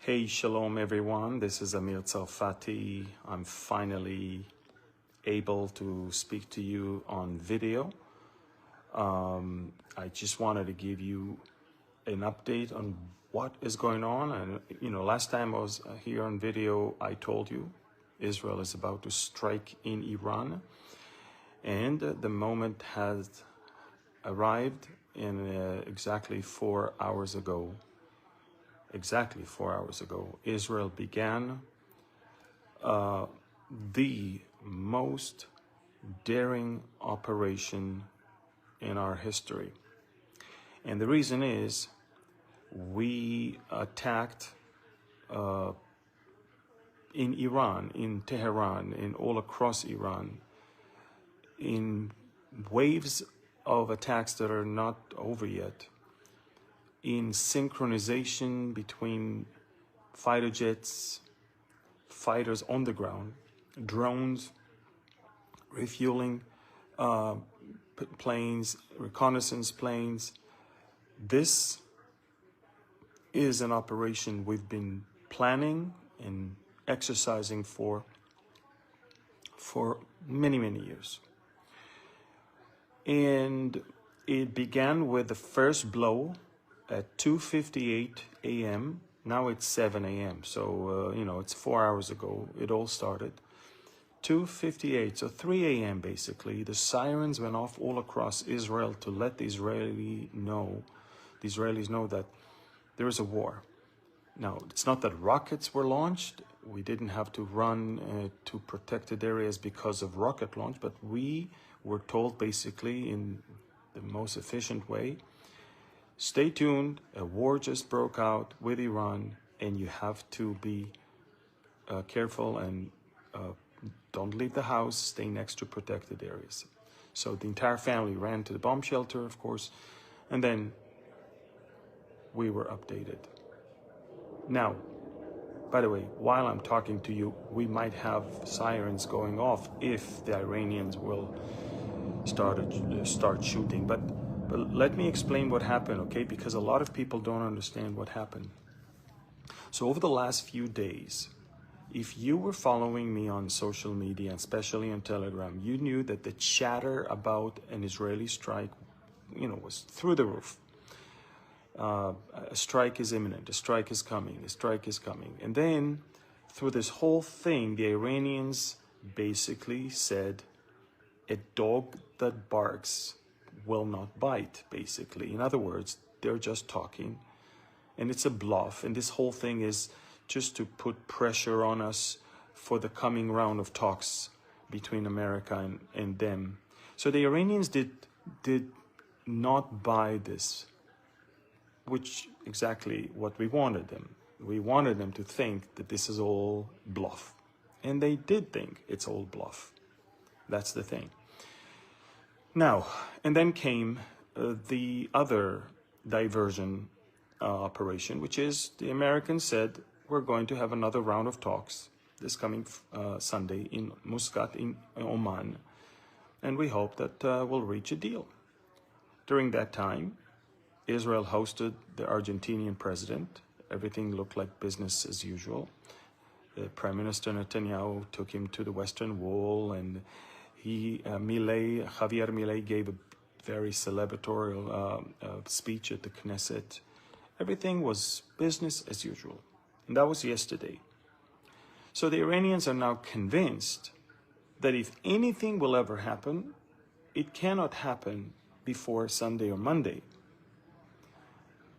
Hey, shalom everyone. This is Amir Tsarfati. I'm finally able to speak to you on video. I just wanted to give you an update on what is going on. And last time I was here on video, I told you Israel is about to strike in Iran, and the moment has arrived in exactly 4 hours ago. Exactly 4 hours ago, Israel began the most daring operation in our history. And the reason is we attacked in Iran, in Tehran, in all across Iran, in waves of attacks that are not over yet, in synchronization between fighter jets, fighters on the ground, drones, refueling planes, reconnaissance planes. This is an operation we've been planning and exercising for many, many years. And it began with the first blow at 2:58 a.m. Now it's 7 a.m. So, it's 4 hours ago. It all started. 2:58, so 3 a.m. basically. The sirens went off all across Israel to let the Israelis know that there is a war. Now, it's not that rockets were launched. We didn't have to run to protected areas because of rocket launch, but we were told basically in the most efficient way, stay tuned, a war just broke out with Iran, and you have to be careful and don't leave the house, stay next to protected areas. So the entire family ran to the bomb shelter, of course, and then we were updated. Now, by the way, while I'm talking to you, we might have sirens going off if the Iranians will start shooting. But let me explain what happened, okay? Because a lot of people don't understand what happened. So over the last few days, if you were following me on social media, especially on Telegram, you knew that the chatter about an Israeli strike, was through the roof. A strike is imminent, a strike is coming, a strike is coming. And then through this whole thing, the Iranians basically said, a dog that barks will not bite, basically. In other words, they're just talking, and it's a bluff. And this whole thing is just to put pressure on us for the coming round of talks between America and them. So the Iranians did not buy this, which exactly what we wanted them. We wanted them to think that this is all bluff. And they did think it's all bluff. That's the thing. Now, and then came the other diversion operation, which is the Americans said, we're going to have another round of talks this coming Sunday in Muscat in Oman. And we hope that we'll reach a deal. During that time, Israel hosted the Argentinian president. Everything looked like business as usual. The Prime Minister Netanyahu took him to the Western Wall, and Javier Milei gave a very celebratory speech at the Knesset. Everything was business as usual. And that was yesterday. So the Iranians are now convinced that if anything will ever happen, it cannot happen before Sunday or Monday.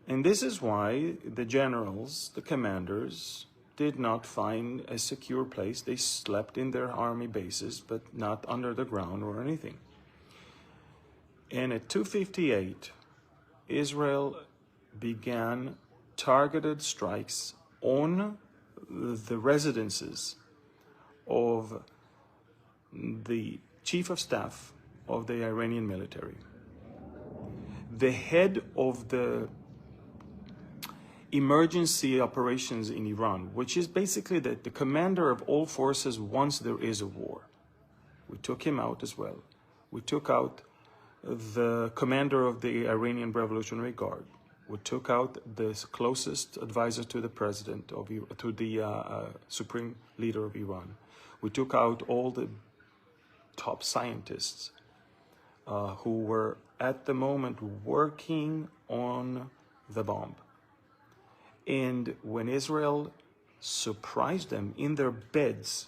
And this is why the generals, the commanders, did not find a secure place. They slept in their army bases, but not under the ground or anything. And at 2:58, Israel began targeted strikes on the residences of the chief of staff of the Iranian military, the head of the emergency operations in Iran, which is basically the commander of all forces once there is a war. We took him out as well. We took out the commander of the Iranian Revolutionary Guard. We took out the closest advisor to the president of to the supreme leader of Iran. We took out all the top scientists who were at the moment working on the bomb. And when Israel surprised them in their beds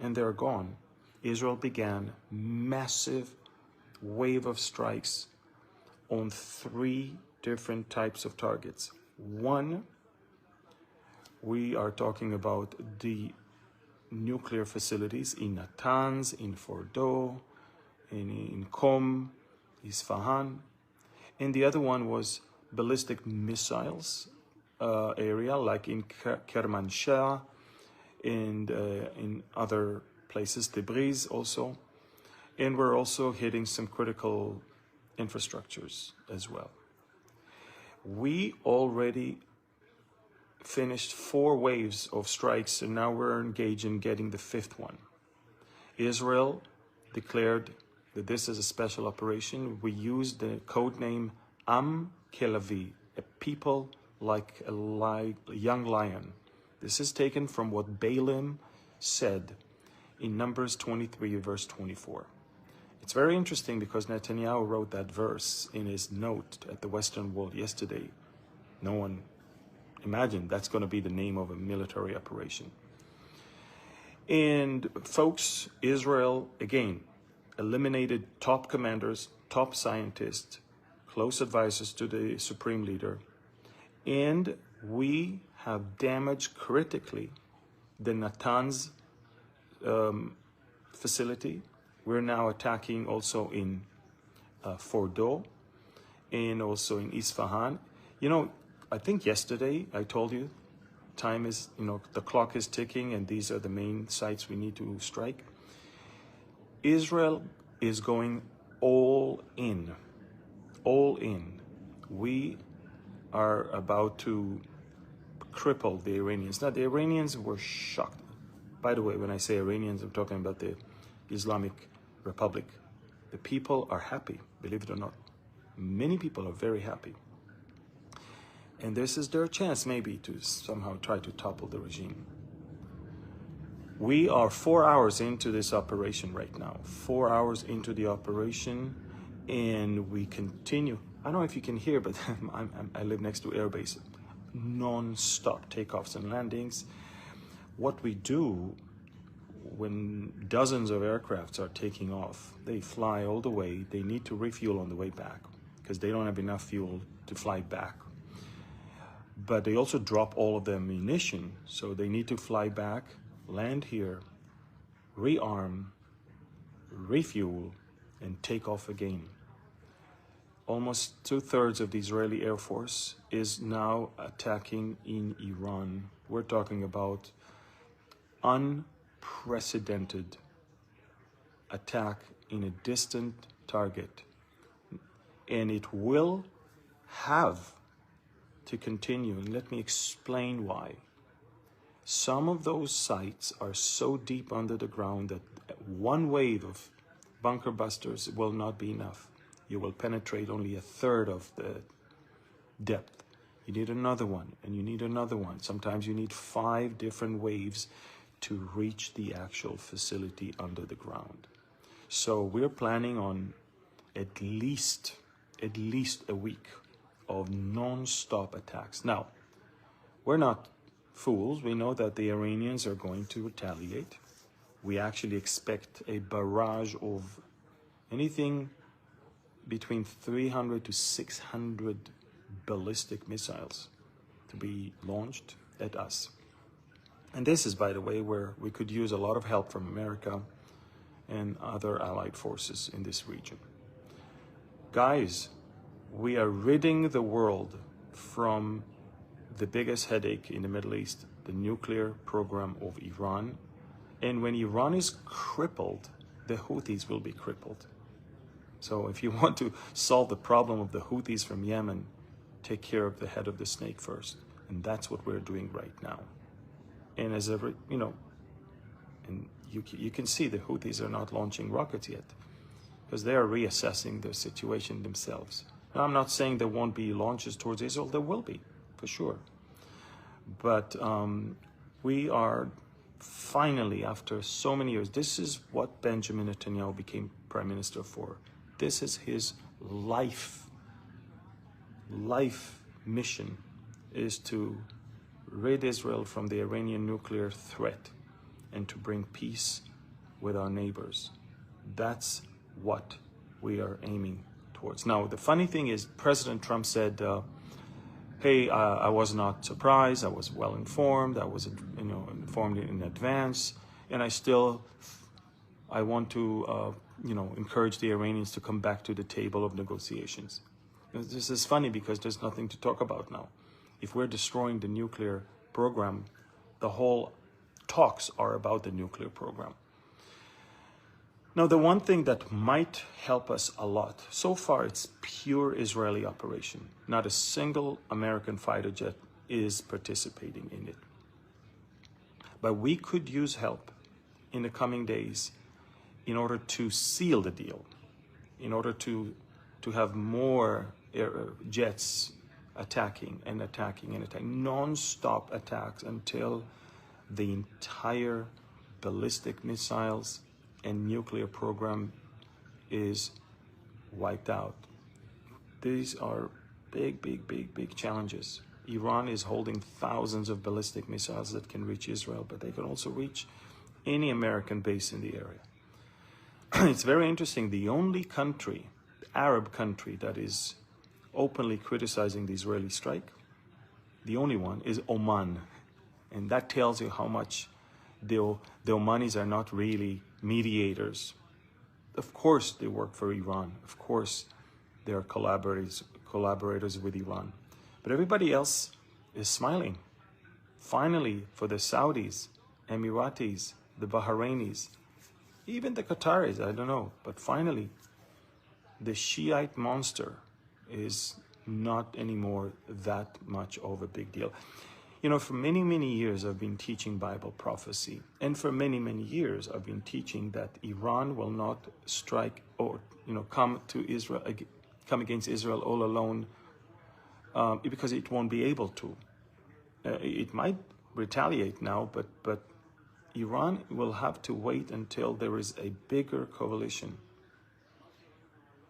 and they're gone, Israel began massive wave of strikes on 3 different types of targets. One, we are talking about the nuclear facilities in Natanz, in Fordo, in Qom, Isfahan. And the other one was ballistic missiles area, like in Kermanshah and in other places, Tabriz also. And we're also hitting some critical infrastructures as well. We already finished 4 waves of strikes, and now we're engaged in getting the 5th one. Israel declared that this is a special operation. We used the code name Am Kelavi, a people like a young lion. This is taken from what Balaam said in Numbers 23, verse 24. It's very interesting because Netanyahu wrote that verse in his note at the Western Wall yesterday. No one imagined that's going to be the name of a military operation. And folks, Israel, again, eliminated top commanders, top scientists, close advisors to the supreme leader. And we have damaged critically the Natanz facility. We're now attacking also in Fordo and also in Isfahan. You know, I think yesterday I told you time is, the clock is ticking and these are the main sites we need to strike. Israel is going all in, all in. We are about to cripple the Iranians. Now, the Iranians were shocked. By the way, when I say Iranians, I'm talking about the Islamic Republic. The people are happy, believe it or not. Many people are very happy. And this is their chance maybe to somehow try to topple the regime. We are 4 hours into this operation right now. 4 hours into the operation, and we continue. I don't know if you can hear, but I live next to air base. Non-stop takeoffs and landings. What we do when dozens of aircrafts are taking off, they fly all the way. They need to refuel on the way back because they don't have enough fuel to fly back. But they also drop all of their ammunition, so they need to fly back, land here, rearm, refuel, and take off again. Almost 2/3 of the Israeli Air Force is now attacking in Iran. We're talking about unprecedented attack in a distant target. And it will have to continue. And let me explain why. Some of those sites are so deep under the ground that one wave of bunker busters will not be enough. You will penetrate only 1/3 of the depth. You need another one, and you need another one. Sometimes you need 5 different waves to reach the actual facility under the ground. So we're planning on at least a week of non-stop attacks. Now, we're not fools. We know that the Iranians are going to retaliate. We actually expect a barrage of anything between 300 to 600 ballistic missiles to be launched at us. And this is, by the way, where we could use a lot of help from America and other allied forces in this region. Guys, we are ridding the world from the biggest headache in the Middle East, the nuclear program of Iran. And when Iran is crippled, the Houthis will be crippled. So if you want to solve the problem of the Houthis from Yemen, take care of the head of the snake first. And that's what we're doing right now. And as ever, and you can see the Houthis are not launching rockets yet because they are reassessing the situation themselves. Now, I'm not saying there won't be launches towards Israel. There will be, for sure. But we are finally, after so many years, this is what Benjamin Netanyahu became prime minister for. This is his life mission, is to rid Israel from the Iranian nuclear threat and to bring peace with our neighbors. That's what we are aiming towards. Now, the funny thing is, President Trump said, hey, I was not surprised. I was well informed. I was, informed in advance, and I want to, encourage the Iranians to come back to the table of negotiations. This is funny because there's nothing to talk about now. If we're destroying the nuclear program, the whole talks are about the nuclear program. Now, the one thing that might help us a lot, so far it's pure Israeli operation. Not a single American fighter jet is participating in it. But we could use help in the coming days in order to seal the deal, in order to have more jets attacking, non-stop attacks until the entire ballistic missiles and nuclear program is wiped out. These are big challenges. Iran is holding thousands of ballistic missiles that can reach Israel, but they can also reach any American base in the area. It's very interesting. The only country, Arab country, that is openly criticizing the Israeli strike, the only one, is Oman. And that tells you how much the Omanis are not really mediators. Of course they work for Iran. Of course they are collaborators with Iran. But everybody else is smiling. Finally, for the Saudis, Emiratis, the Bahrainis, even the Qataris, I don't know. But finally, the Shiite monster is not anymore that much of a big deal. For many years I've been teaching Bible prophecy. And for many years I've been teaching that Iran will not strike or, come against Israel all alone, because it won't be able to. It might retaliate now, but Iran will have to wait until there is a bigger coalition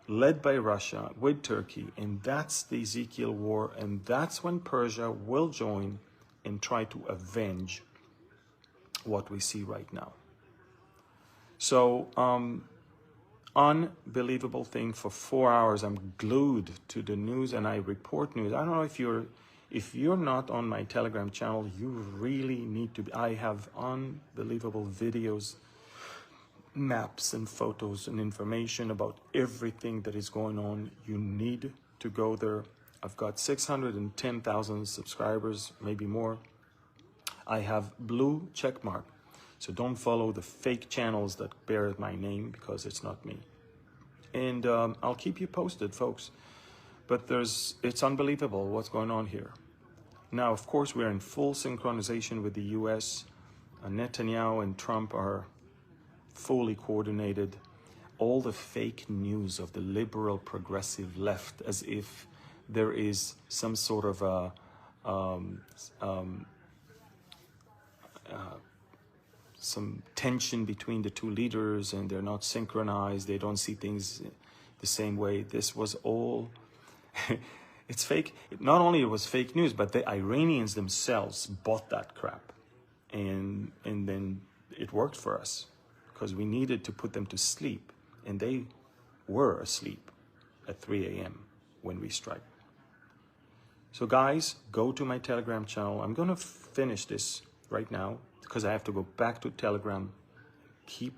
led by Russia with Turkey, and that's the Ezekiel war, and that's when Persia will join and try to avenge what we see right now. So, unbelievable thing. For 4 hours, I'm glued to the news and I report news. I don't know if you're not on my Telegram channel, you really need to be. I have unbelievable videos, maps and photos and information about everything that is going on. You need to go there. I've got 610,000 subscribers, maybe more. I have blue check mark. So don't follow the fake channels that bear my name, because it's not me. And I'll keep you posted, folks. But it's unbelievable what's going on here. Now, of course, we're in full synchronization with the US. Netanyahu and Trump are fully coordinated. All the fake news of the liberal progressive left, as if there is some sort of some tension between the two leaders and they're not synchronized, they don't see things the same way. This was all, it's fake. Not only it was fake news, but the Iranians themselves bought that crap. And then it worked for us because we needed to put them to sleep. And they were asleep at 3 a.m. when we strike. So guys, go to my Telegram channel. I'm going to finish this right now because I have to go back to Telegram, keep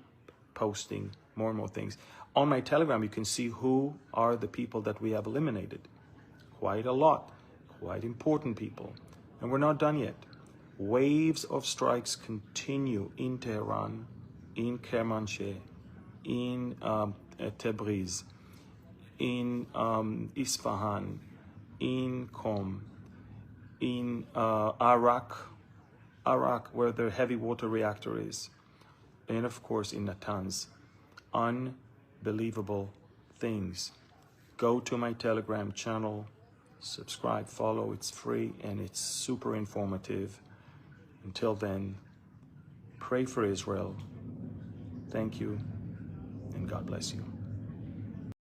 posting more and more things. On my Telegram, you can see who are the people that we have eliminated. Quite a lot, quite important people. And we're not done yet. Waves of strikes continue in Tehran, in Kermanshah, in Tabriz, in Isfahan, in Qom, in Iraq, where the heavy water reactor is, and of course in Natanz. Unbelievable things. go to my Telegram channel, subscribe, follow. It's free and it's super informative. Until then, pray for Israel. Thank you, and God bless you.